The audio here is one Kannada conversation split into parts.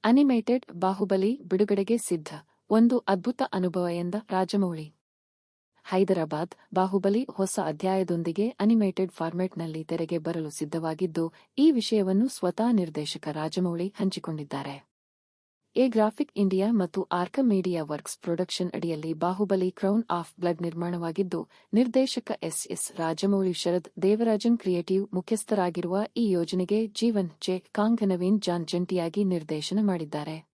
ಅನಿಮೇಟೆಡ್ ಬಾಹುಬಲಿ ಬಿಡುಗಡೆಗೆ ಸಿದ್ಧ, ಒಂದು ಅದ್ಭುತ ಅನುಭವ ಎಂದ ರಾಜಮೌಳಿ. ಹೈದರಾಬಾದ್ ಬಾಹುಬಲಿ ಹೊಸ ಅಧ್ಯಾಯದೊಂದಿಗೆ ಅನಿಮೇಟೆಡ್ ಫಾರ್ಮೆಟ್ನಲ್ಲಿ ತೆರೆಗೆ ಬರಲು ಸಿದ್ಧವಾಗಿದ್ದು, ಈ ವಿಷಯವನ್ನು ಸ್ವತಃ ನಿರ್ದೇಶಕ ರಾಜಮೌಳಿ ಹಂಚಿಕೊಂಡಿದ್ದಾರೆ. ಎ ಗ್ರಾಫಿಕ್ ಇಂಡಿಯಾ ಮತ್ತು ಆರ್ಕಮ್ ಮೀಡಿಯಾ ವರ್ಕ್ಸ್ ಪ್ರೊಡಕ್ಷನ್ ಅಡಿಯಲ್ಲಿ ಬಾಹುಬಲಿ ಕ್ರೌನ್ ಆಫ್ ಬ್ಲಡ್ ನಿರ್ಮಾಣವಾಗಿದ್ದು, ನಿರ್ದೇಶಕ ಎಸ್ ರಾಜಮೌಳಿ ಶರದ್ ದೇವರಾಜನ್ ಕ್ರಿಯೇಟಿವ್ ಮುಖ್ಯಸ್ಥರಾಗಿರುವ ಈ ಯೋಜನೆಗೆ ಜೀವನ್ ಜೆ ಕಾಂಗನವೀನ್ ಜಾನ್ ಜಂಟಿಯಾಗಿ ನಿರ್ದೇಶನ ಮಾಡಿದ್ದಾರೆ.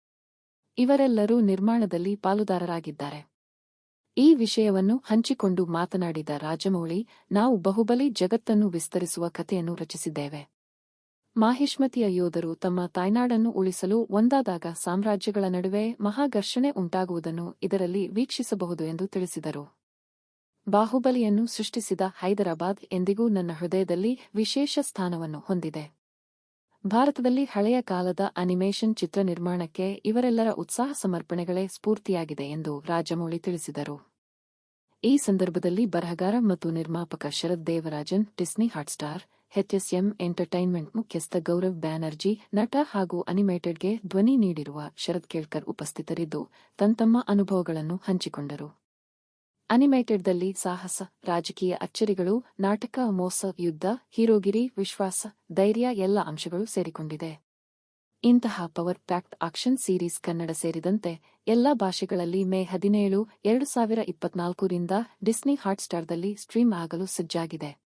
ಇವರೆಲ್ಲರೂ ನಿರ್ಮಾಣದಲ್ಲಿ ಪಾಲುದಾರರಾಗಿದ್ದಾರೆ. ಈ ವಿಷಯವನ್ನು ಹಂಚಿಕೊಂಡು ಮಾತನಾಡಿದ ರಾಜಮೌಳಿ, ನಾವು ಬಾಹುಬಲಿ ಜಗತ್ತನ್ನು ವಿಸ್ತರಿಸುವ ಕಥೆಯನ್ನು ರಚಿಸಿದ್ದೇವೆ. ಮಾಹಿಷ್ಮತಿಯ ಯೋಧರು ತಮ್ಮ ತಾಯ್ನಾಡನ್ನು ಉಳಿಸಲು ಒಂದಾದಾಗ ಸಾಮ್ರಾಜ್ಯಗಳ ನಡುವೆ ಮಹಾಘರ್ಷಣೆ ಉಂಟಾಗುವುದನ್ನು ಇದರಲ್ಲಿ ವೀಕ್ಷಿಸಬಹುದು ಎಂದು ತಿಳಿಸಿದರು. ಬಾಹುಬಲಿಯನ್ನು ಸೃಷ್ಟಿಸಿದ ಹೈದರಾಬಾದ್ ಎಂದಿಗೂ ನನ್ನ ಹೃದಯದಲ್ಲಿ ವಿಶೇಷ ಸ್ಥಾನವನ್ನು ಹೊಂದಿದೆ. ಭಾರತದಲ್ಲಿ ಹಳೆಯ ಕಾಲದ ಅನಿಮೇಷನ್ ಚಿತ್ರ ನಿರ್ಮಾಣಕ್ಕೆ ಇವರೆಲ್ಲರ ಉತ್ಸಾಹ ಸಮರ್ಪಣೆಗಳೇ ಸ್ಫೂರ್ತಿಯಾಗಿದೆ ಎಂದು ರಾಜಮೌಳಿ ತಿಳಿಸಿದರು. ಈ ಸಂದರ್ಭದಲ್ಲಿ ಬರಹಗಾರ ಮತ್ತು ನಿರ್ಮಾಪಕ Sharad Devarajan, Disney Hotstar, HSM entertainment ಮುಖ್ಯಸ್ಥ ಗೌರವ್ ಬ್ಯಾನರ್ಜಿ, ನಟ ಹಾಗೂ ಅನಿಮೇಟೆಡ್ಗೆ ಧ್ವನಿ ನೀಡಿರುವ ಶರದ್ ಕೇಳ್ಕರ್ ಉಪಸ್ಥಿತರಿದ್ದು ತಮ್ಮ ಅನುಭವಗಳನ್ನು ಹಂಚಿಕೊಂಡರು. ಅನಿಮೇಟೆಡ್ದಲ್ಲಿ ಸಾಹಸ, ರಾಜಕೀಯ ಅಚ್ಚರಿಗಳು, ನಾಟಕ, ಮೋಸ, ಯುದ್ಧ, ಹೀರೋಗಿರಿ, ವಿಶ್ವಾಸ, ಧೈರ್ಯ ಎಲ್ಲ ಅಂಶಗಳು ಸೇರಿಕೊಂಡಿದೆ. ಇಂತಹ power packed action series Kannada ಸೇರಿದಂತೆ ಎಲ್ಲಾ ಭಾಷೆಗಳಲ್ಲಿ ಮೇ 17, 2024 ರಿಂದ ಡಿಸ್ನಿ ಹಾಟ್ಸ್ಟಾರ್ದಲ್ಲಿ ಸ್ಟ್ರೀಮ್ ಆಗಲು ಸಜ್ಜಾಗಿದೆ.